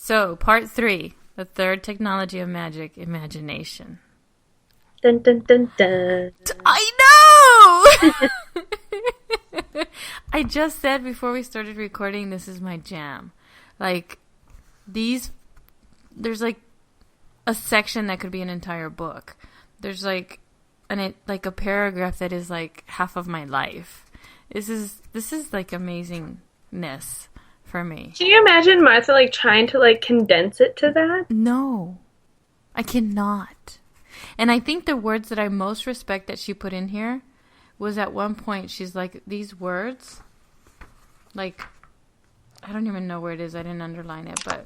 So, part 3, the third technology of magic, imagination. Dun, dun, dun, dun. I know! I just said before we started recording, this is my jam. Like, there's like a section that could be an entire book. There's like a paragraph that is like half of my life. This is like amazingness for me. Can you imagine Martha like trying to like condense it to that? No, I cannot. And I think the words that I most respect that she put in here was at one point she's like, these words, like, I don't even know where it is. I didn't underline it, but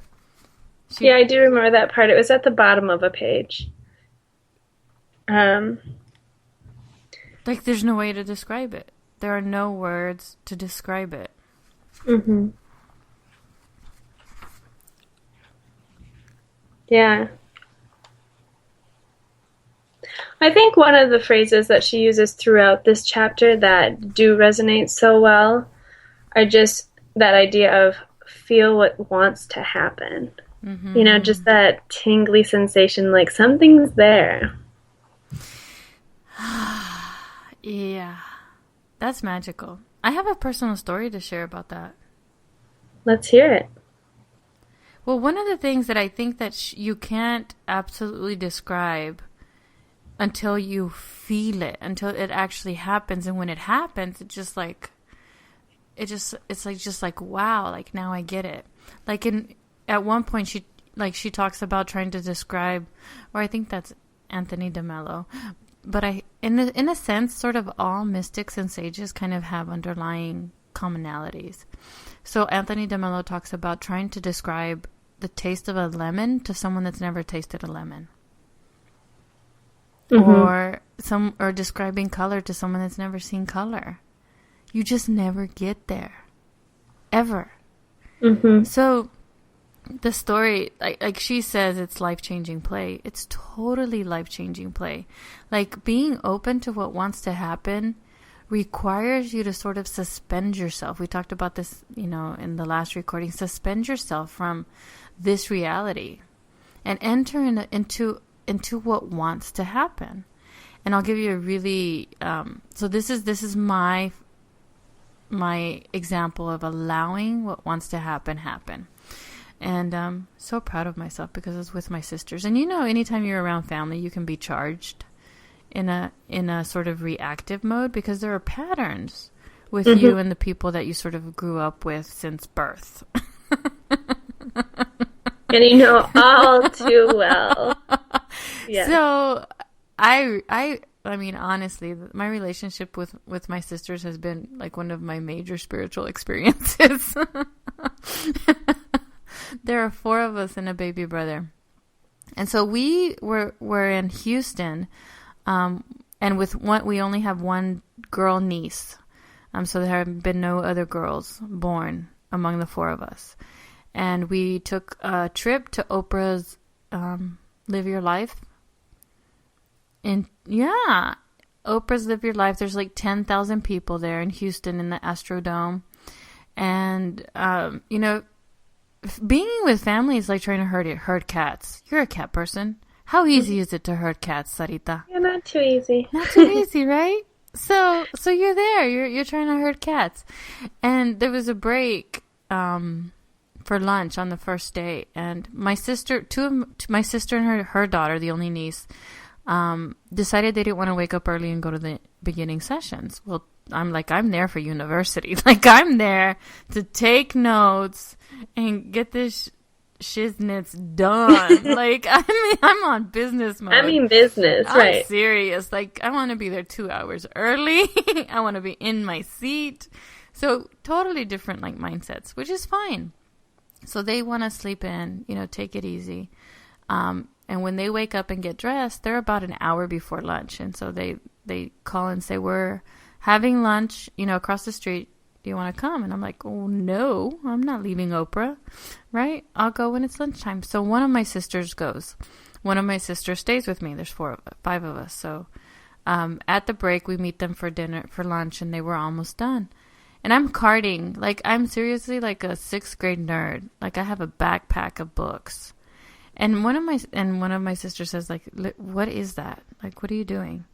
yeah, I do remember that part. It was at the bottom of a page. Like, there's no way to describe it. There are no words to describe it. Mm-hmm. Yeah. I think one of the phrases that she uses throughout this chapter that do resonate so well are just that idea of feel what wants to happen. Mm-hmm. You know, just that tingly sensation, like something's there. Yeah. That's magical. I have a personal story to share about that. Let's hear it. Well, one of the things that I think that you can't absolutely describe until you feel it, until it actually happens. And when it happens, it's just like, wow, like now I get it. Like at one point she talks about trying to describe, or I think that's Anthony DeMello, but in a sense, sort of all mystics and sages kind of have underlying commonalities. So Anthony DeMello talks about trying to describe the taste of a lemon to someone that's never tasted a lemon. Mm-hmm. Or describing color to someone that's never seen color. You just never get there. Ever. Mm-hmm. So the story, like she says, it's life-changing play. It's totally life-changing play. Like, being open to what wants to happen requires you to sort of suspend yourself. We talked about this, in the last recording. Suspend yourself from this reality and enter into what wants to happen. And I'll give you a really so this is my example of allowing what wants to happen. And I'm so proud of myself because it's with my sisters. And anytime you're around family, you can be charged in a sort of reactive mode because there are patterns with mm-hmm. you and the people that you sort of grew up with since birth. And you know all too well. Yeah. So I mean, honestly, my relationship with my sisters has been like one of my major spiritual experiences. There are 4 of us and a baby brother. And so we were in Houston, and we only have one girl niece. So there have been no other girls born among the 4 of us. And we took a trip to Oprah's Live Your Life. And yeah, Oprah's Live Your Life. There's like 10,000 people there in Houston in the Astrodome. And, being with family is like trying to herd cats. You're a cat person. How easy is it to herd cats, Sarita? Yeah, not too easy. Not too easy, right? So you're there. You're trying to herd cats. And there was a break for lunch on the first day, and my sister and her daughter, the only niece, decided they didn't want to wake up early and go to the beginning sessions. Well, I'm there for university. Like, I'm there to take notes and get this shiznits done. Like, I'm on business mode. I mean business, right? I'm serious. Like, I want to be there 2 hours early. I want to be in my seat. So totally different like mindsets, which is fine. So they want to sleep in, take it easy. And when they wake up and get dressed, they're about an hour before lunch. And so they call and say, we're having lunch, across the street. Do you want to come? And I'm like, oh, no, I'm not leaving Oprah, right? I'll go when it's lunchtime. So one of my sisters goes. One of my sisters stays with me. There's 5 of us. So at the break, we meet them for lunch, and they were almost done. And I'm carting. Like, I'm seriously like a 6th grade nerd. Like, I have a backpack of books. And one of my sisters says, like, what is that? Like, what are you doing?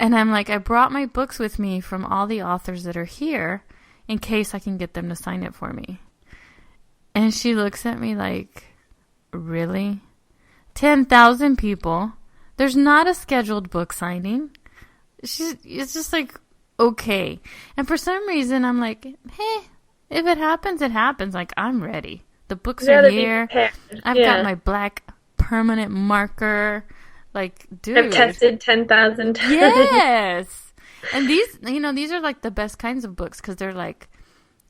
And I'm like, I brought my books with me from all the authors that are here in case I can get them to sign it for me. And she looks at me like, really? 10,000 people. There's not a scheduled book signing. It's just like, okay. And for some reason, I'm like, hey, if it happens, it happens. Like, I'm ready. The books are here. I've got my black permanent marker. Like, dude. I've tested 10,000 times. Yes. And these are like the best kinds of books because they're like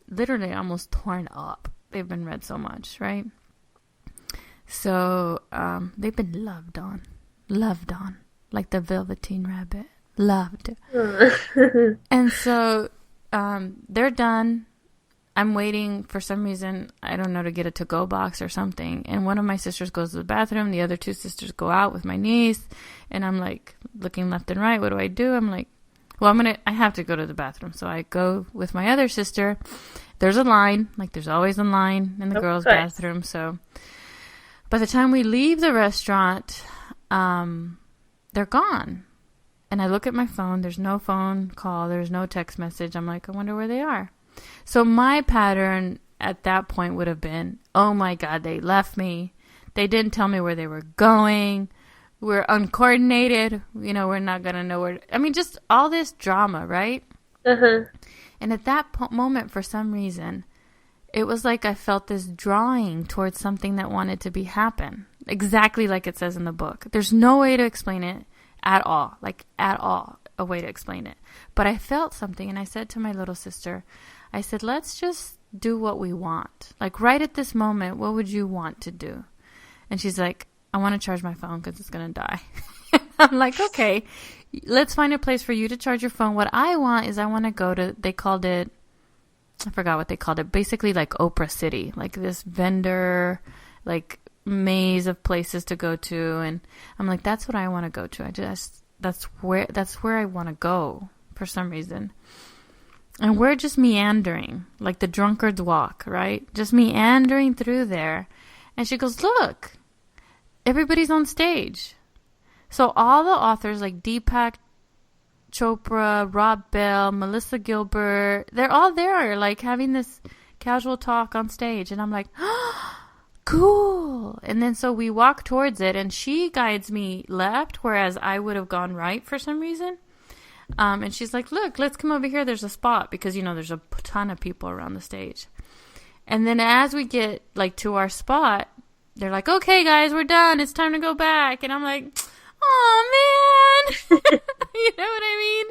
literally almost torn up. They've been read so much, right? So they've been loved on, like the Velveteen Rabbit, loved. And so they're done. I'm waiting for some reason, I don't know, to get a to-go box or something. And one of my sisters goes to the bathroom. The other 2 sisters go out with my niece. And I'm like looking left and right. What do I do? I'm like, well, I have to go to the bathroom. So I go with my other sister. There's a line. Like, there's always a line in the girls' bathroom. So by the time we leave the restaurant, they're gone. And I look at my phone. There's no phone call. There's no text message. I'm like, I wonder where they are. So my pattern at that point would have been, oh my God, they left me. They didn't tell me where they were going. We're uncoordinated. We're not going to know where. Just all this drama, right? Uh-huh. And at that moment, for some reason, it was like I felt this drawing towards something that wanted to happen. Exactly like it says in the book. There's no way to explain it at all. Like, at all, a way to explain it. But I felt something, and I said to my little sister, I said, let's just do what we want. Like, right at this moment, what would you want to do? And she's like, I want to charge my phone because it's going to die. I'm like, okay, let's find a place for you to charge your phone. What I want to go to, they called it, I forgot what they called it, basically like Oprah City, like this vendor, like maze of places to go to. And I'm like, that's what I want to go to. That's where I want to go for some reason. And we're just meandering, like the drunkard's walk, right? Just meandering through there. And she goes, look, everybody's on stage. So all the authors like Deepak Chopra, Rob Bell, Melissa Gilbert, they're all there, like having this casual talk on stage. And I'm like, oh, cool. And then so we walk towards it, and she guides me left, whereas I would have gone right for some reason. And she's like, look, let's come over here. There's a spot because, there's a ton of people around the stage. And then as we get like to our spot, they're like, okay, guys, we're done. It's time to go back. And I'm like, oh, man. You know what I mean?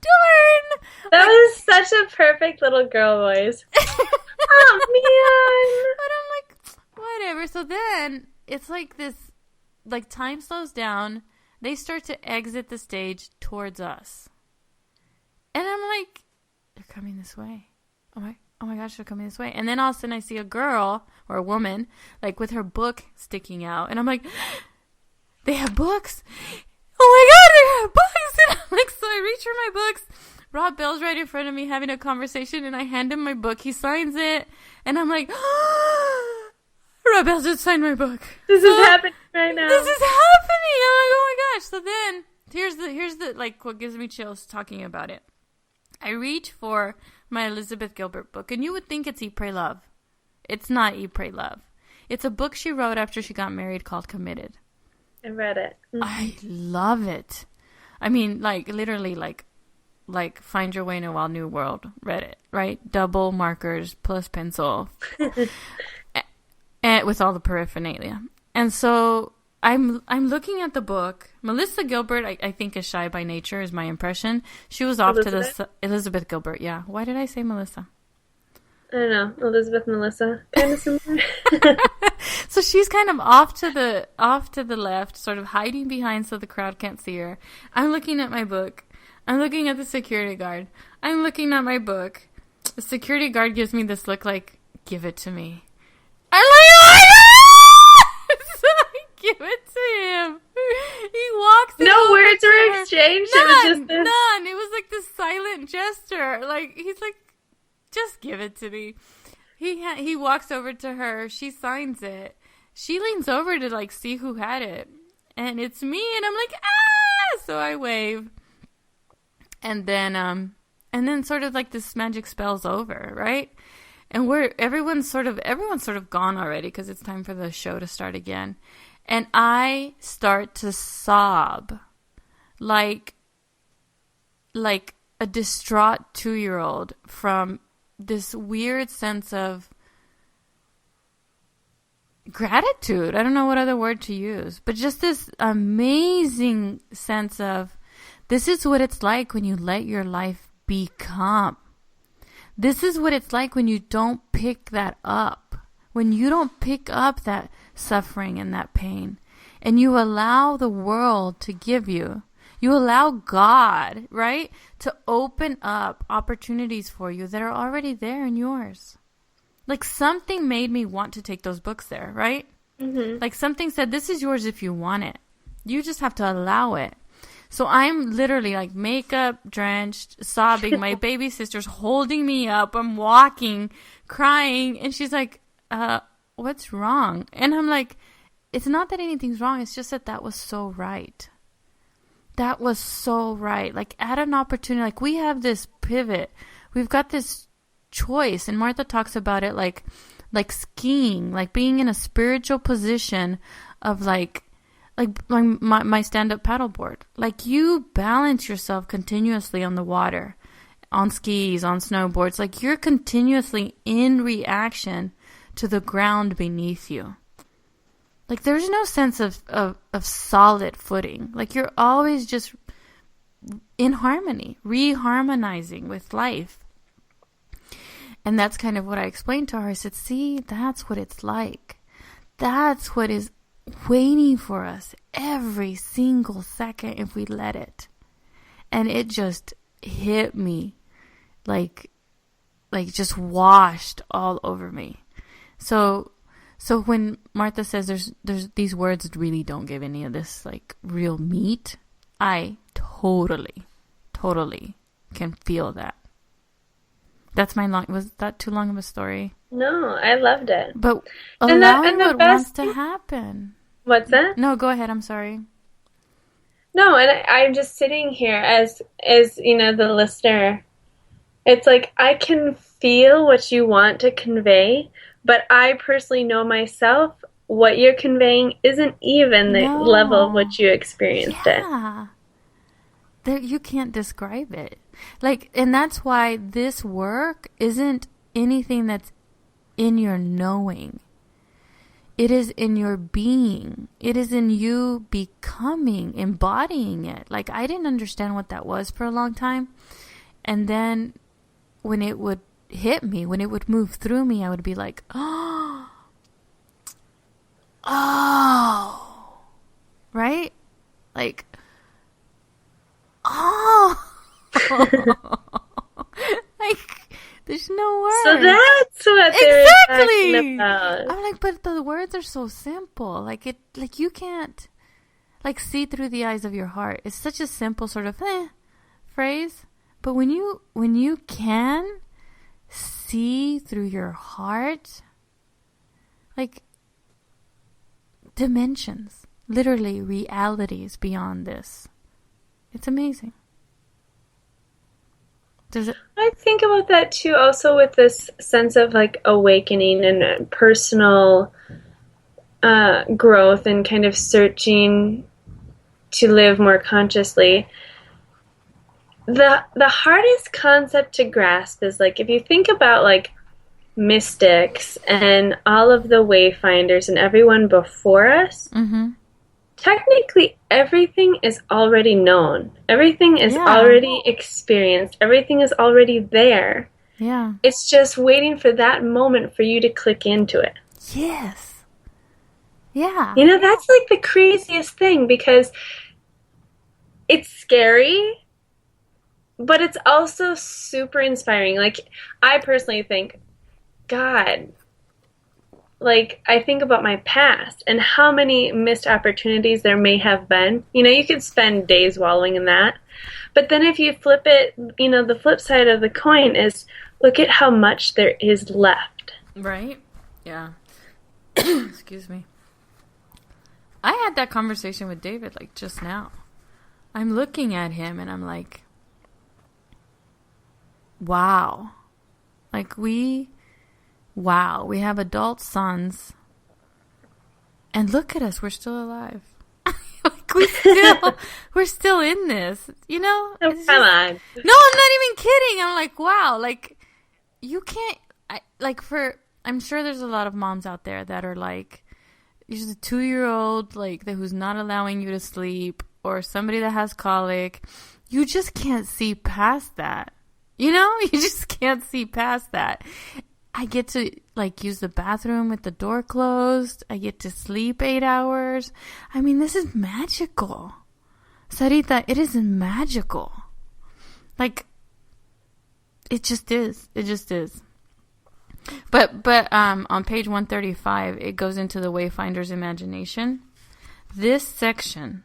Darn. That was such a perfect little girl voice. Oh, man. But I'm like, whatever. So then it's like this, like time slows down. They start to exit the stage towards us. And I'm like, they're coming this way. Oh my gosh, they're coming this way. And then all of a sudden I see a girl or a woman, like with her book sticking out. And I'm like, they have books? Oh my God, they have books! And I'm like, so I reach for my books. Rob Bell's right in front of me having a conversation, and I hand him my book. He signs it. And I'm like, Rob Bell just signed my book. This is happening right now. This is happening. I'm like, oh my gosh. So then here's the like what gives me chills talking about it. I reach for my Elizabeth Gilbert book, and you would think it's Eat, Pray, Love. It's not Eat, Pray, Love. It's a book she wrote after she got married called Committed. I read it. Mm-hmm. I love it. I mean, like literally like Find Your Way in a Wild New World. Read it, right? Double markers plus pencil. And with all the paraphernalia. And so I'm looking at the book. Melissa Gilbert, I think, is shy by nature, is my impression. She was off Elizabeth? to the Elizabeth Gilbert, yeah. Why did I say Melissa? I don't know. Elizabeth, Melissa, kind of similar. So she's kind of off to the left, sort of hiding behind so the crowd can't see her. I'm looking at my book. I'm looking at the security guard. I'm looking at my book. The security guard gives me this look like, give it to me. I'm like, oh my God! So I give it to him. He walks in. No words were exchanged. None, It was just this. none. It was like this silent gesture. Like, he's like, just give it to me. He walks over to her. She signs it. She leans over to, like, see who had it. And it's me. And I'm like, ah! So I wave. And then sort of like this magic spell's over, right? And everyone's sort of gone already because it's time for the show to start again. And I start to sob like a distraught 2-year-old from this weird sense of gratitude. I don't know what other word to use, but just this amazing sense of, this is what it's like when you let your life become. This is what it's like when you don't pick that up. When you don't pick up that suffering and that pain. And you allow the world to give you. You allow God, right, to open up opportunities for you that are already there in yours. Like, something made me want to take those books there, right? Mm-hmm. Like, something said, this is yours if you want it. You just have to allow it. So I'm literally like makeup drenched, sobbing. My baby sister's holding me up. I'm walking, crying. And she's like, what's wrong? And I'm like, it's not that anything's wrong. It's just that was so right. That was so right. Like, at an opportunity, like, we have this pivot. We've got this choice. And Martha talks about it like skiing, like being in a spiritual position of like my stand-up paddleboard. Like, you balance yourself continuously on the water, on skis, on snowboards. Like, you're continuously in reaction to the ground beneath you. Like, there's no sense of solid footing. Like, you're always just in harmony, reharmonizing with life. And that's kind of what I explained to her. I said, see, that's what it's like. That's what is waiting for us every single second if we let it. And it just hit me like just washed all over me. So when Martha says there's these words really don't give any of this like real meat, I totally can feel that. That's was that too long of a story? No, I loved it. But allowing what wants to happen. What's that? No, go ahead. I'm sorry. No, and I'm just sitting here as you know, the listener. It's like, I can feel what you want to convey, but I personally know myself, what you're conveying isn't even the level of which you experienced it. You can't describe it. Like, and that's why this work isn't anything that's in your knowing. It is in your being. It is in you becoming, embodying it. Like, I didn't understand what that was for a long time. And then when it would hit me, when it would move through me, I would be like, oh, right? Like, oh, like, there's no words. So that's what they're talking about. I'm like, but the words are so simple. Like, you can't, like, see through the eyes of your heart. It's such a simple sort of phrase. But when you can see through your heart, like, dimensions, literally realities beyond this. It's amazing. I think about that too, also with this sense of like awakening and personal growth and kind of searching to live more consciously. The hardest concept to grasp is, like, if you think about like mystics and all of the Wayfinders and everyone before us, mm-hmm. Technically everything is already known. Everything is already experienced. Everything is already there. Yeah. It's just waiting for that moment for you to click into it. Yes. Yeah. You know, that's like the craziest thing, because it's scary, but it's also super inspiring. Like, I personally think, God, like, I think about my past and how many missed opportunities there may have been. You know, you could spend days wallowing in that. But then if you flip it, you know, the flip side of the coin is look at how much there is left. Right? Yeah. Excuse me. I had that conversation with David, like, just now. I'm looking at him and I'm like, wow. Like, we have adult sons. And look at us, we're still alive. Like, we're still in this, you know? Oh, come on. No, I'm not even kidding. I'm like, wow, like, you can't, I'm sure there's a lot of moms out there that are like, there's a 2-year-old, like, who's not allowing you to sleep, or somebody that has colic. You just can't see past that. You know? You just can't see past that. I get to, like, use the bathroom with the door closed. I get to sleep 8 hours. I mean, this is magical. Sarita, it is magical. Like, it just is. It just is. But on page 135, it goes into the Wayfinders Imagination. This section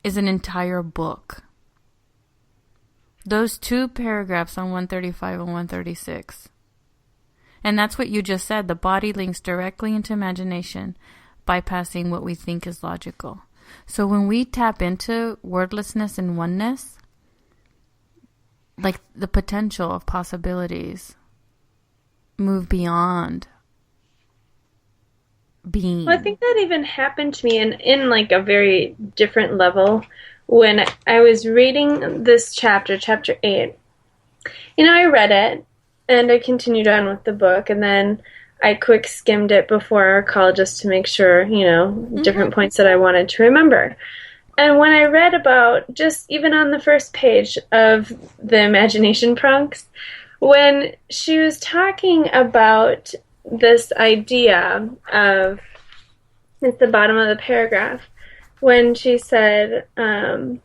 is an entire book. Those 2 paragraphs on 135 and 136. And that's what you just said. The body links directly into imagination, bypassing what we think is logical. So when we tap into wordlessness and oneness, like, the potential of possibilities move beyond being. Well, I think that even happened to me in like a very different level when I was reading this chapter 8. You know, I read it and I continued on with the book, and then I quick skimmed it before our call just to make sure, you know, different points that I wanted to remember. And when I read about, just even on the first page of the imagination prompts, when she was talking about this idea of, it's the bottom of the paragraph, when she said that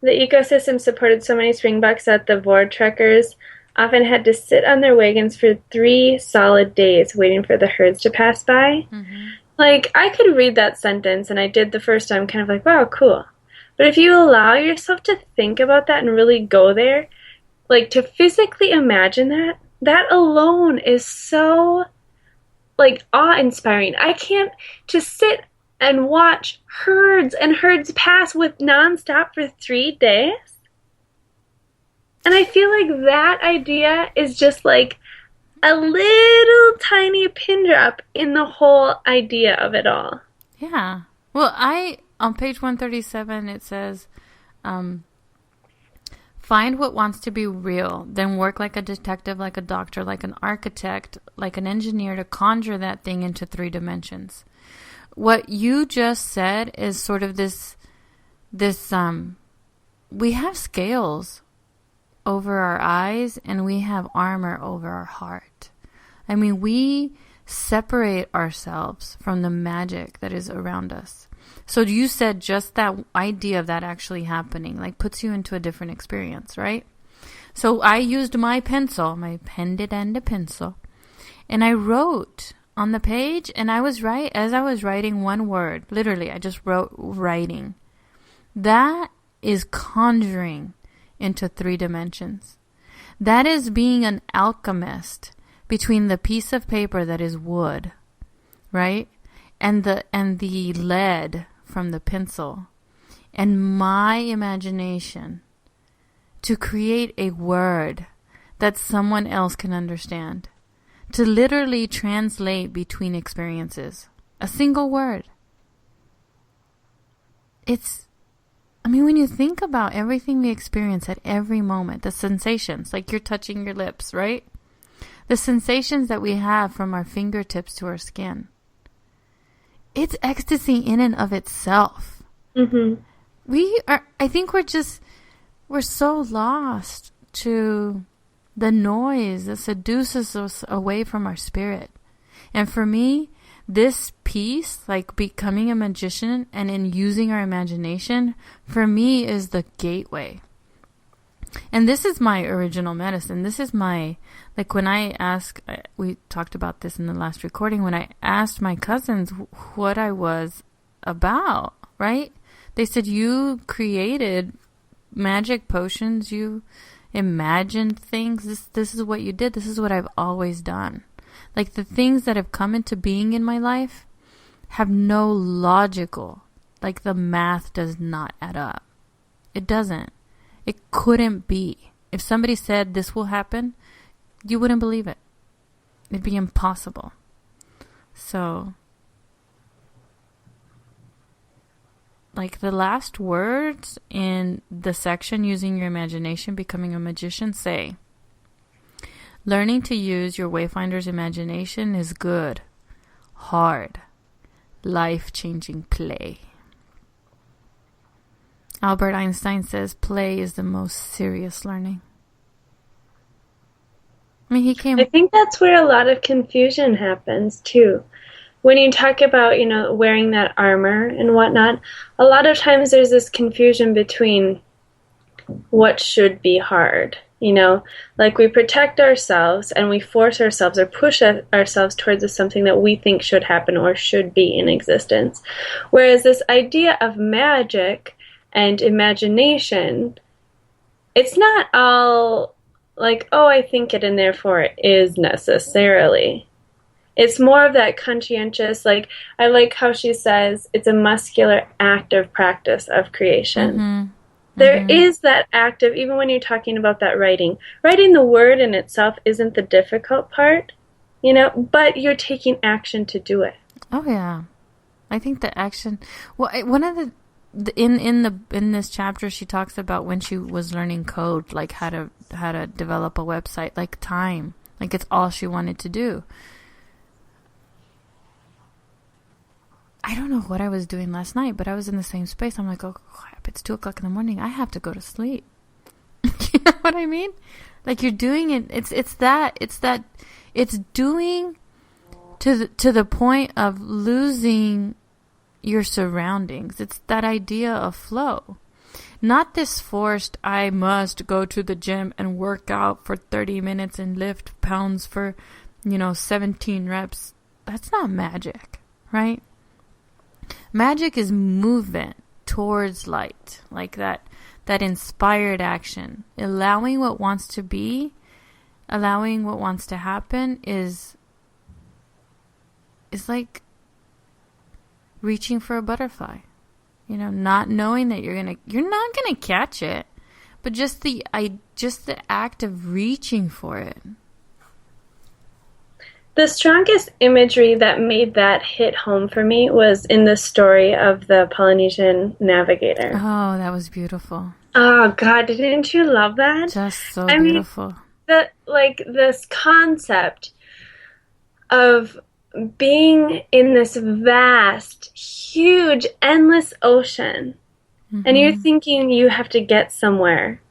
the ecosystem supported so many springbucks that the Vortrekkers often had to sit on their wagons for 3 solid days waiting for the herds to pass by. Mm-hmm. Like, I could read that sentence, and I did the first time, kind of like, wow, cool. But if you allow yourself to think about that and really go there, like, to physically imagine that, that alone is so, like, awe-inspiring. I can't just sit and watch herds and herds pass with nonstop for 3 days. And I feel like that idea is just, like, a little tiny pin drop in the whole idea of it all. Yeah. Well, on page 137, it says, find what wants to be real, then work like a detective, like a doctor, like an architect, like an engineer to conjure that thing into 3 dimensions. What you just said is sort of this, we have scales over our eyes and we have armor over our heart. I mean, we separate ourselves from the magic that is around us. So you said just that idea of that actually happening, like, puts you into a different experience, right? So I used my pencil, my pendant and a pencil, and I wrote on the page, and I was as I was writing one word, literally, I just wrote writing. That is conjuring into 3 dimensions. That is being an alchemist between the piece of paper that is wood, right? And the lead from the pencil, and my imagination to create a word that someone else can understand, to literally translate between experiences. A single word. When you think about everything we experience at every moment, the sensations, like you're touching your lips, right? The sensations that we have from our fingertips to our skin. It's ecstasy in and of itself. Mm-hmm. I think we're so lost to the noise that seduces us away from our spirit. And for me, this piece, like becoming a magician and in using our imagination, for me is the gateway. And this is my original medicine. This is my, like when I ask, we talked about this in the last recording, when I asked my cousins what I was about, right? They said, you created magic potions, you imagined things. This is what you did. This is what I've always done. Like the things that have come into being in my life have no logical, like the math does not add up. It doesn't. It couldn't be. If somebody said this will happen, you wouldn't believe it. It'd be impossible. So, like the last words in the section, using your imagination, becoming a magician, say, learning to use your Wayfinder's imagination is good, hard, life-changing play. Albert Einstein says play is the most serious learning. I mean, I think that's where a lot of confusion happens, too. When you talk about, wearing that armor and whatnot, a lot of times there's this confusion between what should be hard. Like we protect ourselves and we force ourselves or push ourselves towards something that we think should happen or should be in existence. Whereas this idea of magic and imagination, it's not all like, oh, I think it and therefore it is necessarily. It's more of that conscientious, like, I like how she says it's a muscular active practice of creation. Mm-hmm. There is that active, even when you're talking about that writing the word in itself isn't the difficult part, but you're taking action to do it. Oh, yeah. I think the action, well, one of the, in this chapter, she talks about when she was learning code, like how to develop a website, like time, like it's all she wanted to do. I don't know what I was doing last night, but I was in the same space. I'm like, oh crap, it's 2:00 in the morning. I have to go to sleep. You know what I mean? Like you're doing it. It's doing to the point of losing your surroundings. It's that idea of flow. Not this forced, I must go to the gym and work out for 30 minutes and lift pounds for, 17 reps. That's not magic, right? Magic is movement towards light, like that inspired action. Allowing what wants to be, allowing what wants to happen is like reaching for a butterfly, not knowing that you're not gonna catch it, but just the act of reaching for it. The strongest imagery that made that hit home for me was in the story of the Polynesian navigator. Oh, that was beautiful. Oh God, didn't you love that? Just so beautiful. This concept of being in this vast, huge, endless ocean, and you're thinking you have to get somewhere.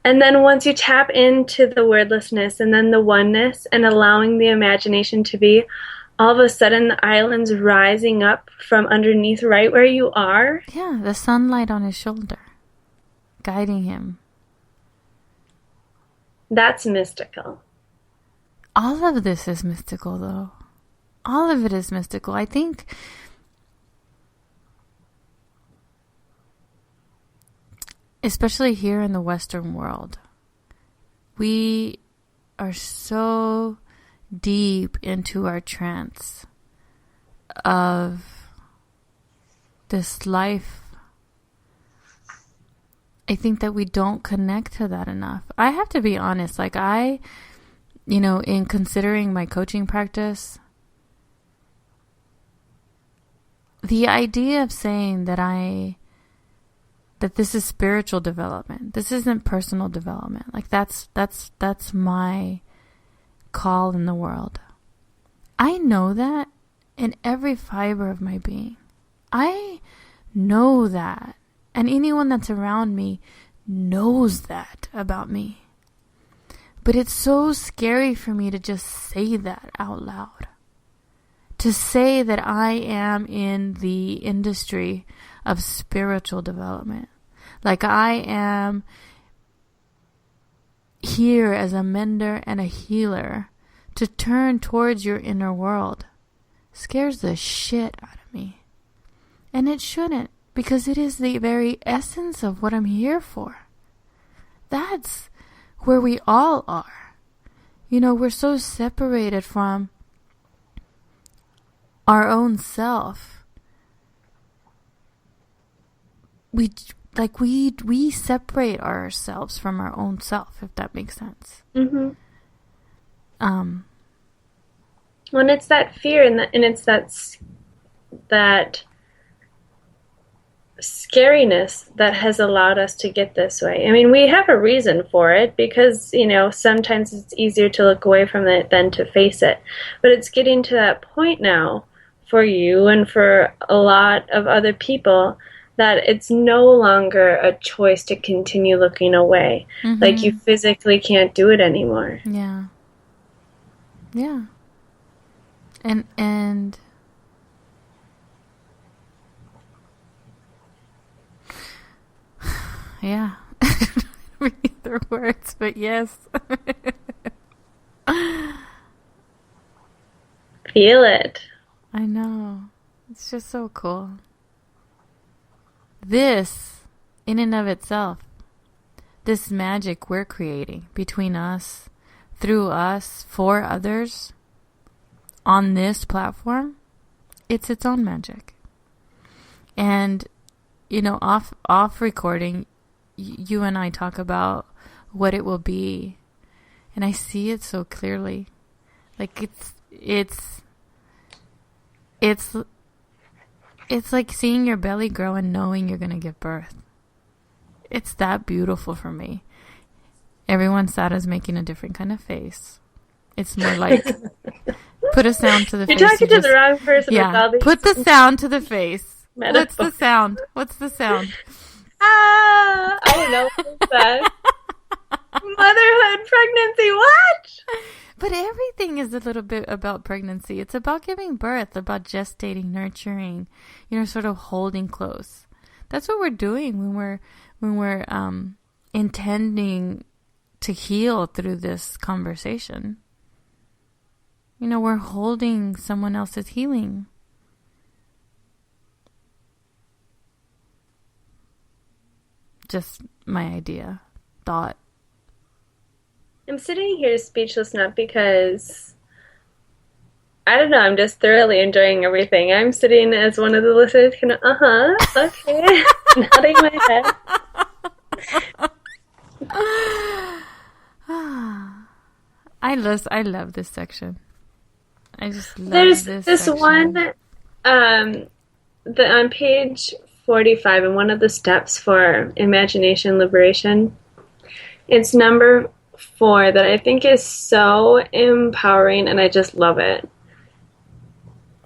And then once you tap into the wordlessness and then the oneness and allowing the imagination to be, all of a sudden the island's rising up from underneath right where you are. Yeah, the sunlight on his shoulder, guiding him. That's mystical. All of this is mystical, though. All of it is mystical. I think especially here in the Western world, we are so deep into our trance of this life. I think that we don't connect to that enough. I have to be honest, like in considering my coaching practice, the idea of saying that this is spiritual development. This isn't personal development. Like that's my call in the world. I know that in every fiber of my being. I know that. And anyone that's around me knows that about me. But it's so scary for me to just say that out loud. To say that I am in the industry of spiritual development. Like I am here as a mender and a healer, to turn towards your inner world, scares the shit out of me. And it shouldn't, because it is the very essence of what I'm here for. That's where we all are. You know, we're so separated from our own self. We separate ourselves from our own self, if that makes sense. Mm-hmm. When it's that fear and it's that scariness that has allowed us to get this way. I mean, we have a reason for it because, you know, sometimes it's easier to look away from it than to face it. But it's getting to that point now for you and for a lot of other people that it's no longer a choice to continue looking away. Mm-hmm. Like you physically can't do it anymore. Yeah. Yeah. And yeah. Read the words, but yes. Feel it. I know. It's just so cool. This, in and of itself, this magic we're creating between us, through us, for others, on this platform, it's its own magic. And, you know, off recording, you and I talk about what it will be. And I see it so clearly. Like it's like seeing your belly grow and knowing you're going to give birth. It's that beautiful for me. Everyone sad is making a different kind of face. It's more like, put a sound to the face. You're talking to the wrong person. Yeah, put the sound to the face. What's the sound? What's the sound? I don't know what's that. Motherhood, pregnancy, what? But everything is a little bit about pregnancy. It's about giving birth, about gestating, nurturing, you know, sort of holding close. That's what we're doing when we're intending to heal through this conversation. You know, we're holding someone else's healing. Just my idea, thought. I'm sitting here speechless, not because, I don't know, I'm just thoroughly enjoying everything. I'm sitting as one of the listeners, kind of, okay, nodding my head. I love this section. I just love There's this section. one, on page 45, and one of the steps for imagination liberation, it's number 4 that I think is so empowering, and I just love it.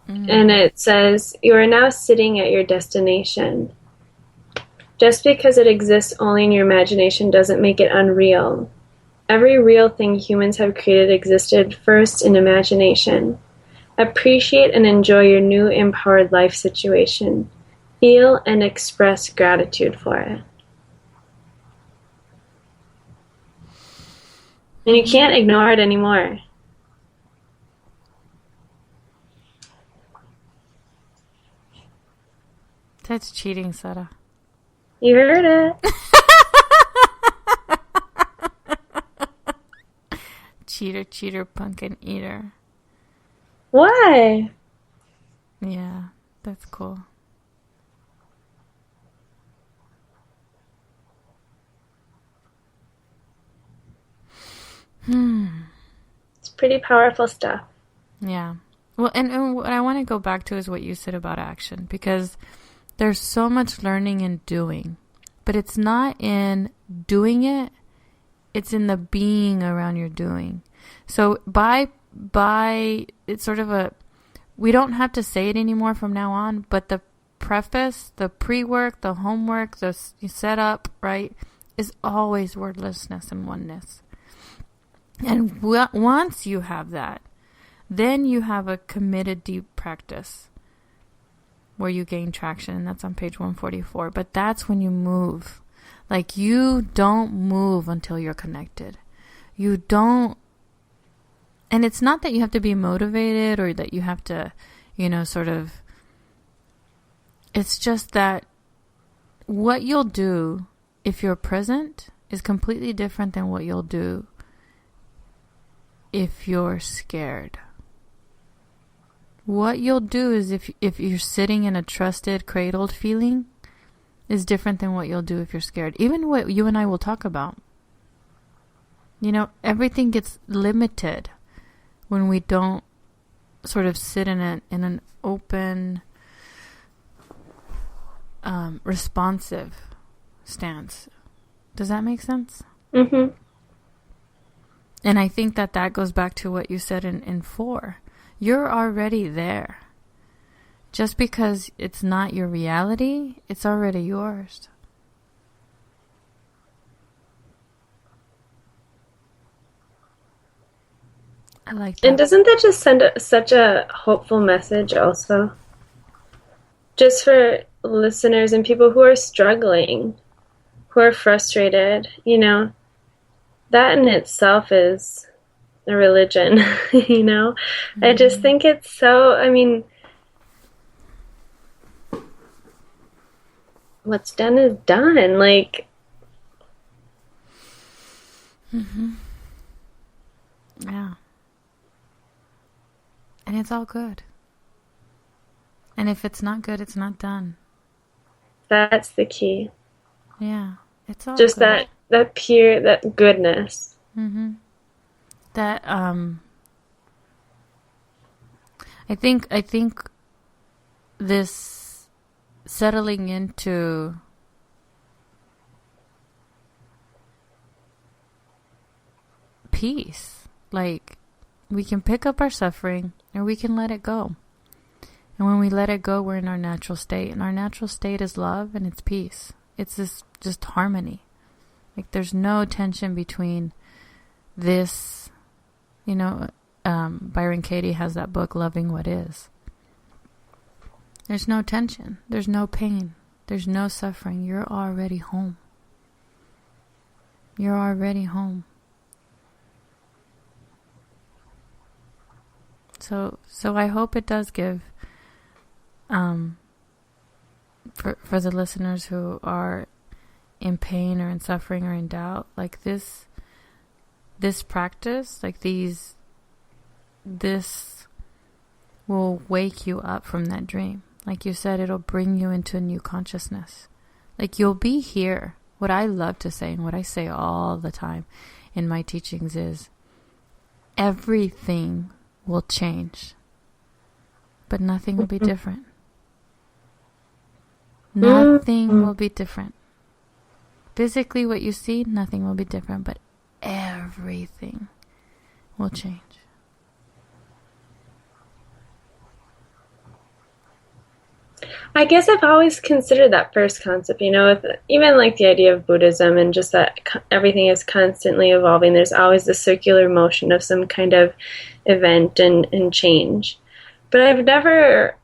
And it says, you are now sitting at your destination. Just because it exists only in your imagination doesn't make it unreal. Every real thing humans have created existed first in imagination. Appreciate and enjoy your new empowered life situation. Feel and express gratitude for it. And you can't ignore it anymore. That's cheating, Sarah. You heard it. Cheater, pumpkin eater. Why? Yeah, that's cool. It's pretty powerful stuff. Yeah. Well, and what I want to go back to is what you said about action, because there's so much learning in doing, but it's not in doing it, it's in the being around your doing. So by it's sort of we don't have to say it anymore from now on, but the preface, the pre-work, the homework, the setup, right, is always wordlessness and oneness. And once you have that, then you have a committed deep practice where you gain traction, and that's on page 144. But that's when you move. Like, you don't move until you're connected. you don't, and it's not that you have to be motivated or that you have to, sort of, it's just that what you'll do if you're present is completely different than what you'll do if you're scared. What you'll do is if you're sitting in a trusted, cradled feeling is different than what you'll do if you're scared. Even what you and I will talk about. Everything gets limited when we don't sort of sit in an open, responsive stance. Does that make sense? Mm-hmm. And I think that goes back to what you said in 4. You're already there. Just because it's not your reality, it's already yours. I like that. And doesn't that just send such a hopeful message also? Just for listeners and people who are struggling, who are frustrated, that in itself is a religion, Mm-hmm. I just think it's so, what's done is done, like. Mm-hmm. Yeah. And it's all good. And if it's not good, it's not done. That's the key. Yeah. It's all just good. that pure, that goodness. Mm-hmm. That, I think this settling into peace, like we can pick up our suffering or we can let it go. And when we let it go, we're in our natural state. And our natural state is love and it's peace. It's this just harmony. Like there's no tension between this, Byron Katie has that book, Loving What Is. There's no tension. There's no pain. There's no suffering. You're already home. You're already home. So I hope it does give, for the listeners who are in pain or in suffering or in doubt, like this practice, like this will wake you up from that dream. Like you said, it'll bring you into a new consciousness. Like you'll be here. What I love to say and what I say all the time in my teachings is everything will change, but nothing will be different. Nothing will be different. Physically, what you see, nothing will be different, but everything will change. I guess I've always considered that first concept, with even like the idea of Buddhism and just that everything is constantly evolving. There's always the circular motion of some kind of event and change. But I've never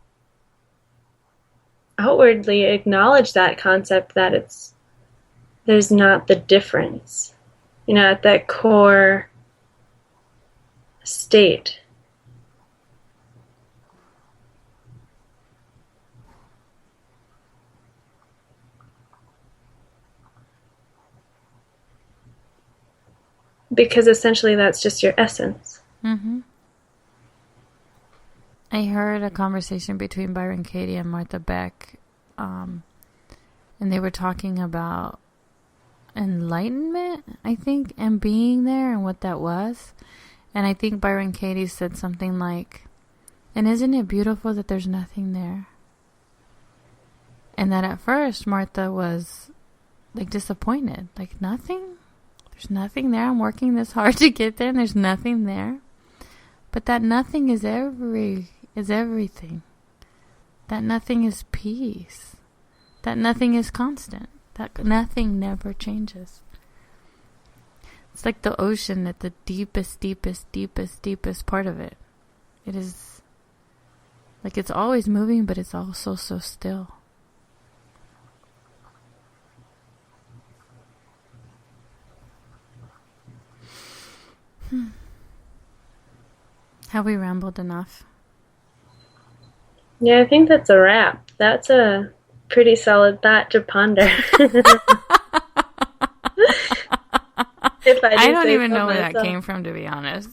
outwardly acknowledged that concept that there's not the difference, at that core state. Because essentially that's just your essence. Mm-hmm. I heard a conversation between Byron Katie and Martha Beck, and they were talking about enlightenment, I think, and being there and what that was. And I think Byron Katie said something like, and isn't it beautiful that there's nothing there? And that at first Martha was like disappointed, like nothing? There's nothing there. I'm working this hard to get there and there's nothing there. But that nothing is everything. That nothing is peace. That nothing is constant. That nothing never changes. It's like the ocean at the deepest part of it. It is like it's always moving, but it's also so still. Have we rambled enough? Yeah, I think that's a wrap. That's a pretty solid thought to ponder. I don't even know where that came from, to be honest.